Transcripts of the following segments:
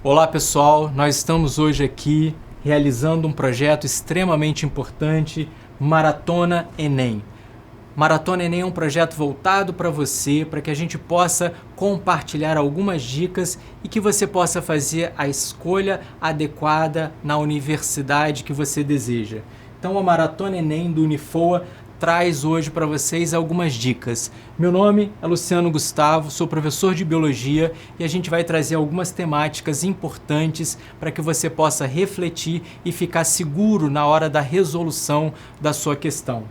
Olá pessoal, nós estamos hoje aqui realizando um projeto extremamente importante, Maratona Enem. Maratona Enem é um projeto voltado para você, para que a gente possa compartilhar algumas dicas e que você possa fazer a escolha adequada na universidade que você deseja. Então a Maratona Enem do Unifoa traz hoje para vocês algumas dicas. Meu nome é Luciano Gustavo, sou professor de Biologia e a gente vai trazer algumas temáticas importantes para que você possa refletir e ficar seguro na hora da resolução da sua questão.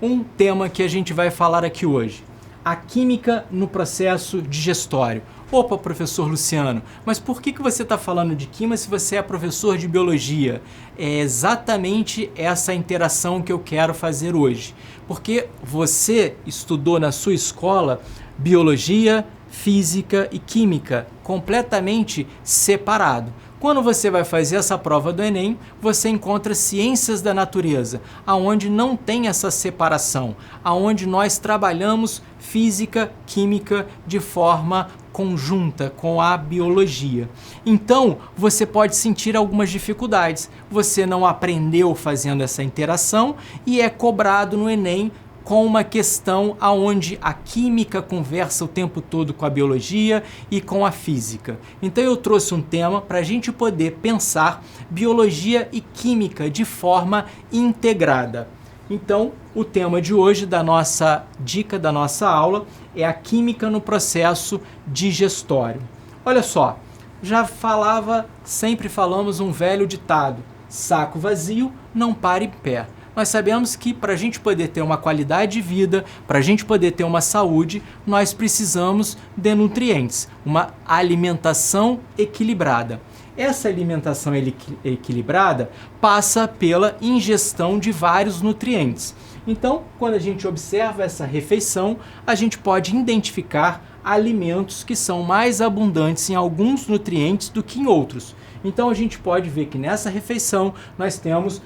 Um tema que a gente vai falar aqui hoje, a química no processo digestório. Opa, professor Luciano, mas por que você está falando de química se você é professor de biologia? É exatamente essa interação que eu quero fazer hoje. Porque você estudou na sua escola biologia, física e química completamente separado. Quando você vai fazer essa prova do Enem, você encontra ciências da natureza, aonde não tem essa separação, aonde nós trabalhamos física, química de forma conjunta com a biologia. Então, você pode sentir algumas dificuldades. Você não aprendeu fazendo essa interação e é cobrado no Enem com uma questão onde a química conversa o tempo todo com a biologia e com a física. Então eu trouxe um tema para a gente poder pensar biologia e química de forma integrada. Então o tema de hoje da nossa dica, da nossa aula, é a química no processo digestório. Olha só, sempre falamos um velho ditado, saco vazio não para em pé. Nós sabemos que para a gente poder ter uma qualidade de vida, para a gente poder ter uma saúde, nós precisamos de nutrientes, uma alimentação equilibrada. Essa alimentação equilibrada passa pela ingestão de vários nutrientes. Então, quando a gente observa essa refeição, a gente pode identificar alimentos que são mais abundantes em alguns nutrientes do que em outros. Então a gente pode ver que nessa refeição nós temos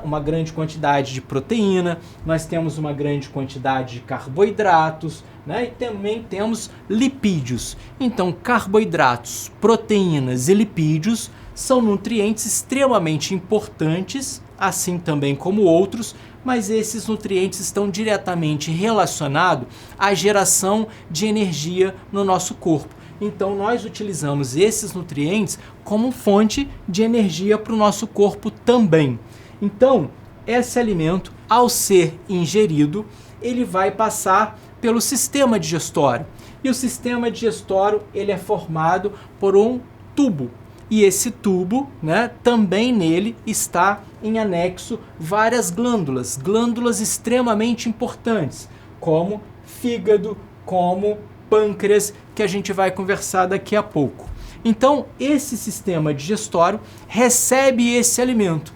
uma grande quantidade de proteína, nós temos uma grande quantidade de carboidratos, e também temos lipídios. Então carboidratos, proteínas e lipídios são nutrientes extremamente importantes, assim também como outros, mas esses nutrientes estão diretamente relacionados à geração de energia no nosso corpo. Então nós utilizamos esses nutrientes como fonte de energia para o nosso corpo também. Então, esse alimento, ao ser ingerido, ele vai passar pelo sistema digestório. E o sistema digestório, ele é formado por um tubo. E esse tubo, também nele está em anexo várias glândulas extremamente importantes, como fígado, como pâncreas, que a gente vai conversar daqui a pouco. Então, esse sistema digestório recebe esse alimento.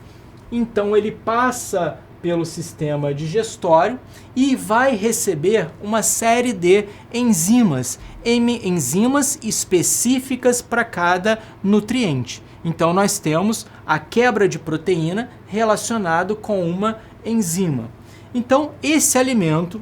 Então, ele passa pelo sistema digestório e vai receber uma série de enzimas específicas para cada nutriente. Então, nós temos a quebra de proteína relacionado com uma enzima. Então, esse alimento,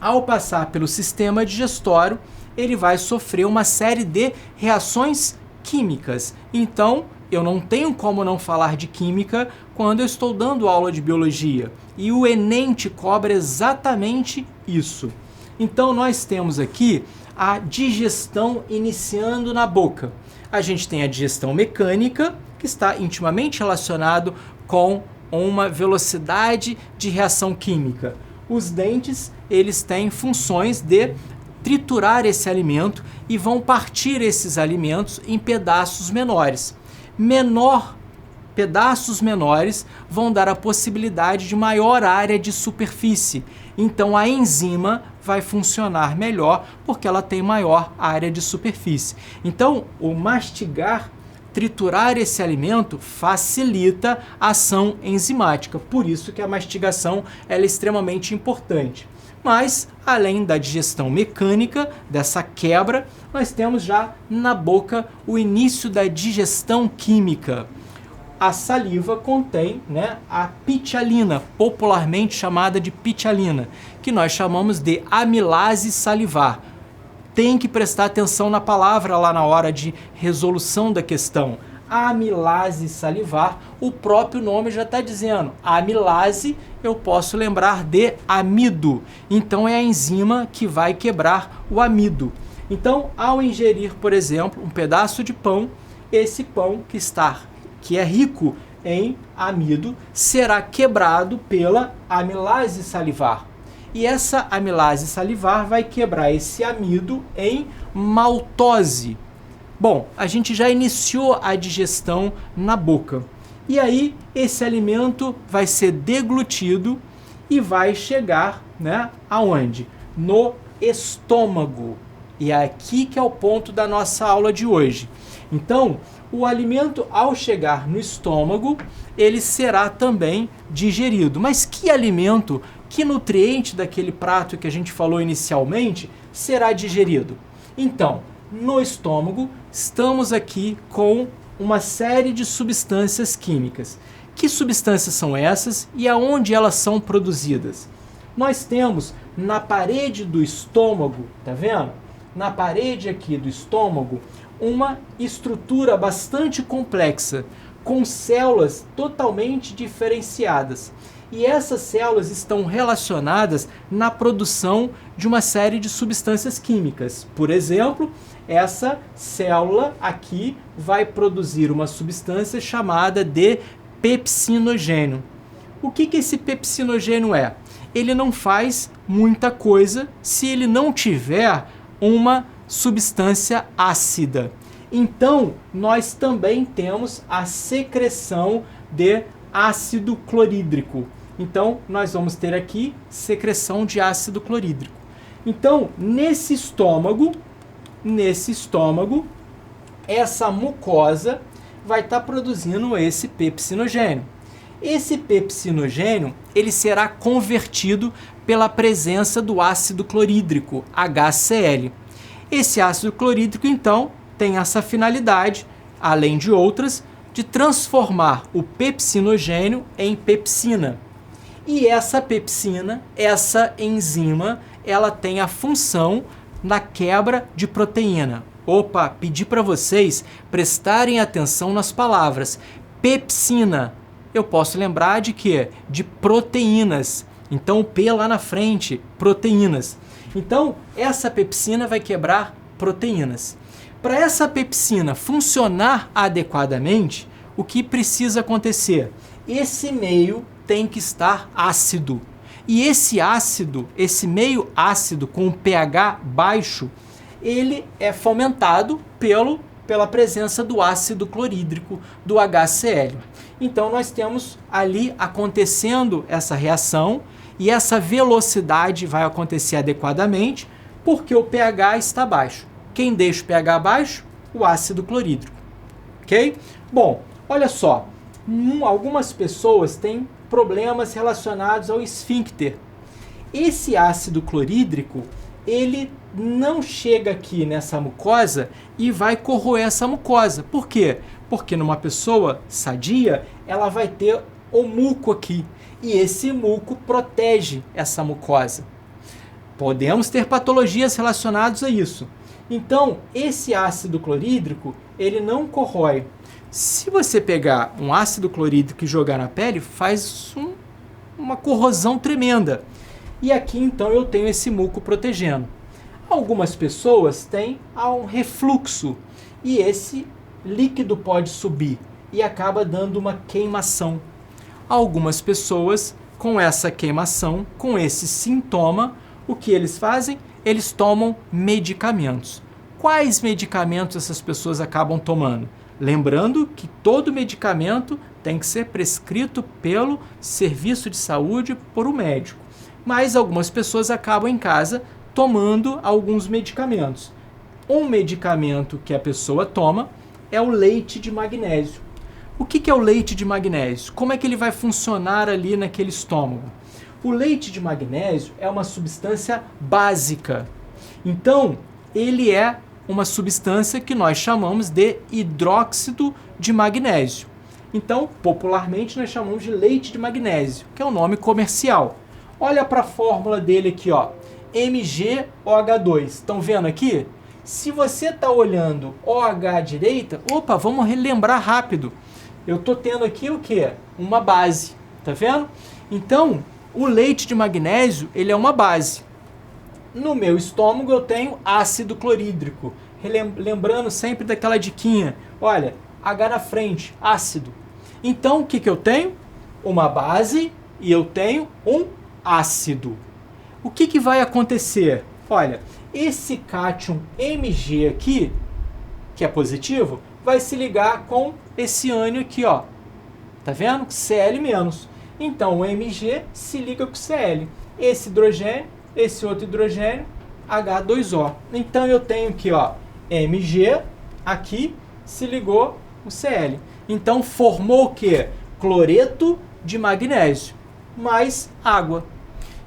ao passar pelo sistema digestório, ele vai sofrer uma série de reações químicas. Então, eu não tenho como não falar de química quando eu estou dando aula de biologia. E o Enem te cobra exatamente isso. Então, nós temos aqui a digestão iniciando na boca. A gente tem a digestão mecânica, que está intimamente relacionado com uma velocidade de reação química. Os dentes, eles têm funções de triturar esse alimento e vão partir esses alimentos em pedaços menores. Pedaços menores vão dar a possibilidade de maior área de superfície. Então a enzima vai funcionar melhor porque ela tem maior área de superfície. Então o mastigar, triturar esse alimento facilita a ação enzimática. Por isso que a mastigação ela é extremamente importante. Mas, além da digestão mecânica, dessa quebra, nós temos já na boca o início da digestão química. A saliva contém a pitialina, popularmente chamada de pitialina, que nós chamamos de amilase salivar. tem que prestar atenção na palavra lá na hora de resolução da questão. Amilase salivar, o próprio nome já está dizendo. Amilase eu posso lembrar de amido. Então é a enzima que vai quebrar o amido. Então, ao ingerir, por exemplo, um pedaço de pão, esse pão que é rico em amido será quebrado pela amilase salivar. E essa amilase salivar vai quebrar esse amido em maltose. Bom, a gente já iniciou a digestão na boca. E aí, esse alimento vai ser deglutido e vai chegar, né, aonde? No estômago. E é aqui que é o ponto da nossa aula de hoje. Então, o alimento, ao chegar no estômago, ele será também digerido. Mas que alimento, que nutriente daquele prato que a gente falou inicialmente será digerido? Então, no estômago, estamos aqui com uma série de substâncias químicas. Que substâncias são essas e aonde elas são produzidas? Nós temos na parede do estômago, tá vendo? Na parede aqui do estômago, uma estrutura bastante complexa, com células totalmente diferenciadas. E essas células estão relacionadas na produção de uma série de substâncias químicas. Por exemplo, essa célula aqui vai produzir uma substância chamada de pepsinogênio. O que esse pepsinogênio é? Ele não faz muita coisa se ele não tiver uma substância ácida. Então, nós também temos a secreção de ácido clorídrico. Então, nós vamos ter aqui secreção de ácido clorídrico. Então, nesse estômago, essa mucosa vai estar produzindo esse pepsinogênio. Esse pepsinogênio, ele será convertido pela presença do ácido clorídrico, HCl. Esse ácido clorídrico, então, tem essa finalidade, além de outras, de transformar o pepsinogênio em pepsina. E essa pepsina, essa enzima, ela tem a função na quebra de proteína. Opa, pedi para vocês prestarem atenção nas palavras. Pepsina, eu posso lembrar de quê? De proteínas. Então o P lá na frente, proteínas. Então essa pepsina vai quebrar proteínas. Para essa pepsina funcionar adequadamente, o que precisa acontecer? Esse meio tem que estar ácido. E esse ácido, esse meio ácido com pH baixo, ele é fomentado pela presença do ácido clorídrico, do HCl. Então nós temos ali acontecendo essa reação e essa velocidade vai acontecer adequadamente porque o pH está baixo. Quem deixa o pH baixo? O ácido clorídrico. Ok? Bom, olha só, algumas pessoas têm problemas relacionados ao esfíncter. Esse ácido clorídrico, ele não chega aqui nessa mucosa e vai corroer essa mucosa. Por quê? Porque numa pessoa sadia, ela vai ter o muco aqui. E esse muco protege essa mucosa. Podemos ter patologias relacionadas a isso. Então, esse ácido clorídrico, ele não corrói. Se você pegar um ácido clorídrico e jogar na pele, faz uma corrosão tremenda. E aqui, então, eu tenho esse muco protegendo. Algumas pessoas têm um refluxo e esse líquido pode subir e acaba dando uma queimação. Algumas pessoas, com essa queimação, com esse sintoma, o que eles fazem? Eles tomam medicamentos. Quais medicamentos essas pessoas acabam tomando? Lembrando que todo medicamento tem que ser prescrito pelo serviço de saúde por um médico. Mas algumas pessoas acabam em casa tomando alguns medicamentos. Um medicamento que a pessoa toma é o leite de magnésio. O que é o leite de magnésio? Como é que ele vai funcionar ali naquele estômago? O leite de magnésio é uma substância básica. Então, ele é uma substância que nós chamamos de hidróxido de magnésio. Então, popularmente, nós chamamos de leite de magnésio, que é o nome comercial. Olha para a fórmula dele aqui, ó. MgOH2. Estão vendo aqui? Se você está olhando OH à direita, opa, vamos relembrar rápido. Eu estou tendo aqui o quê? Uma base, tá vendo? Então, o leite de magnésio, ele é uma base. No meu estômago eu tenho ácido clorídrico. Lembrando sempre daquela diquinha. Olha, H na frente, ácido. Então, o que, que eu tenho? Uma base e eu tenho um ácido. O que, que vai acontecer? Olha, esse cátion Mg aqui, que é positivo, vai se ligar com esse ânion aqui, ó. Tá vendo? Cl-. Então, o Mg se liga com o Cl. Esse hidrogênio, esse outro hidrogênio, H2O. Então, eu tenho aqui, ó, Mg, aqui se ligou o Cl. Então, formou o quê? Cloreto de magnésio, mais água.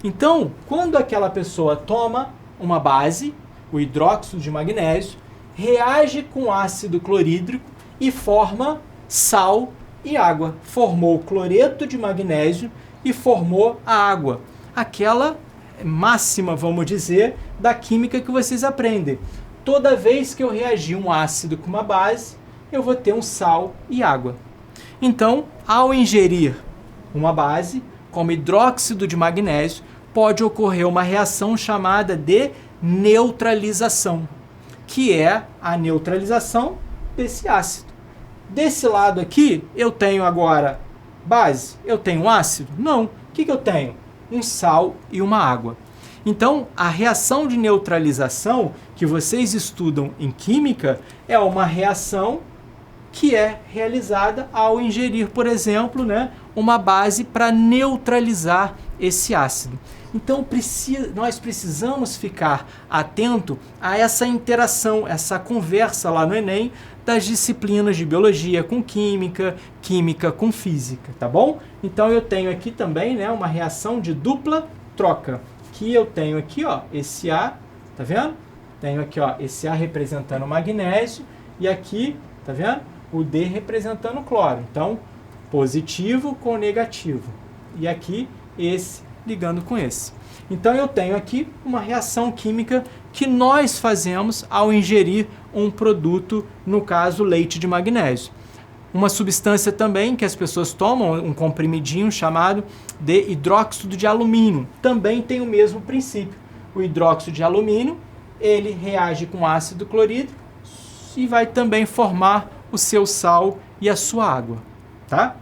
Então, quando aquela pessoa toma uma base, o hidróxido de magnésio, reage com ácido clorídrico e forma sal e água. Formou cloreto de magnésio e formou a água. Aquela máxima, vamos dizer, da química que vocês aprendem. Toda vez que eu reagir um ácido com uma base, eu vou ter um sal e água. Então, ao ingerir uma base, como hidróxido de magnésio, pode ocorrer uma reação chamada de neutralização, que é a neutralização desse ácido. Desse lado aqui, eu tenho agora base, eu tenho ácido? Não. O que eu tenho? Um sal e uma água. Então, a reação de neutralização que vocês estudam em química é uma reação que é realizada ao ingerir, por exemplo, né, uma base para neutralizar esse ácido. Então, nós precisamos ficar atento a essa interação, essa conversa lá no Enem das disciplinas de biologia com química, química com física, tá bom? Então, eu tenho aqui também, né, uma reação de dupla troca, que eu tenho aqui, ó, esse A, tá vendo? Tenho aqui, ó, esse A representando o magnésio e aqui, tá vendo? O D representando o cloro. Então, positivo com negativo. E aqui, esse ligando com esse. Então, eu tenho aqui uma reação química que nós fazemos ao ingerir um produto, no caso, leite de magnésio. Uma substância também que as pessoas tomam, um comprimidinho chamado de hidróxido de alumínio, também tem o mesmo princípio. O hidróxido de alumínio, ele reage com ácido clorídrico e vai também formar o seu sal e a sua água, tá?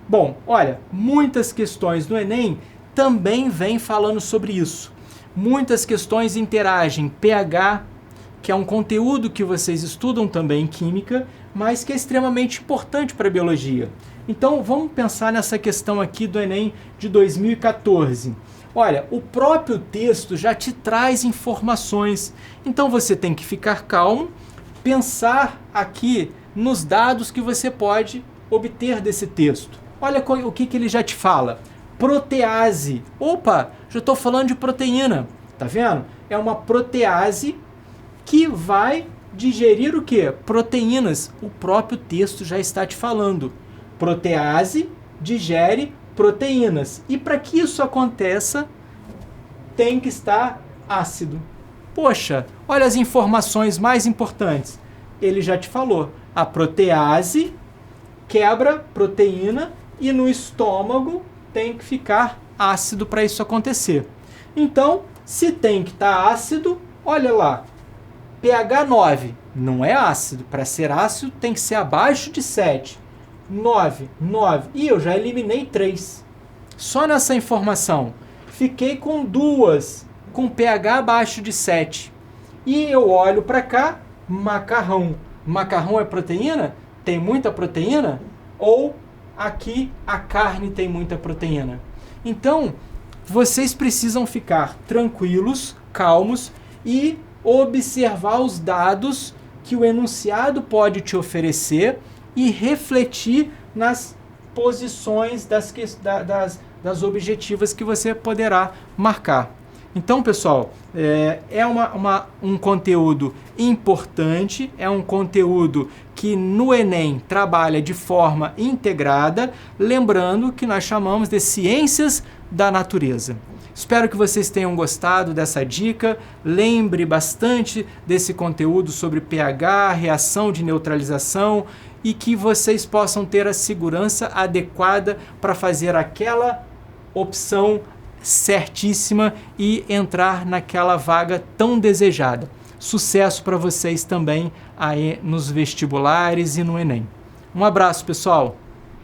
Bom, olha, muitas questões do Enem também vêm falando sobre isso. Muitas questões interagem pH, que é um conteúdo que vocês estudam também em química, mas que é extremamente importante para a biologia. Então, vamos pensar nessa questão aqui do Enem de 2014. Olha, o próprio texto já te traz informações. Então, você tem que ficar calmo, pensar aqui nos dados que você pode obter desse texto. Olha o que ele já te fala. Protease. Opa, já estou falando de proteína. Tá vendo? É uma protease que vai digerir o quê? Proteínas. O próprio texto já está te falando. Protease digere proteínas. E para que isso aconteça, tem que estar ácido. Poxa, olha as informações mais importantes. Ele já te falou. A protease quebra proteína e no estômago tem que ficar ácido para isso acontecer. Então, se tem que estar ácido, olha lá, pH 9 não é ácido. Para ser ácido tem que ser abaixo de 7. 9. E eu já eliminei 3. Só nessa informação. Fiquei com 2, com pH abaixo de 7. E eu olho para cá, macarrão. Macarrão é proteína? Tem muita proteína? Ou aqui a carne tem muita proteína? Então, vocês precisam ficar tranquilos, calmos e observar os dados que o enunciado pode te oferecer e refletir nas posições das objetivas que você poderá marcar. Então, pessoal, é um conteúdo importante, é um conteúdo que no Enem trabalha de forma integrada, lembrando que nós chamamos de ciências da natureza. Espero que vocês tenham gostado dessa dica. Lembre bastante desse conteúdo sobre pH, reação de neutralização e que vocês possam ter a segurança adequada para fazer aquela opção certíssima e entrar naquela vaga tão desejada. Sucesso para vocês também aí nos vestibulares e no Enem. Um abraço, pessoal!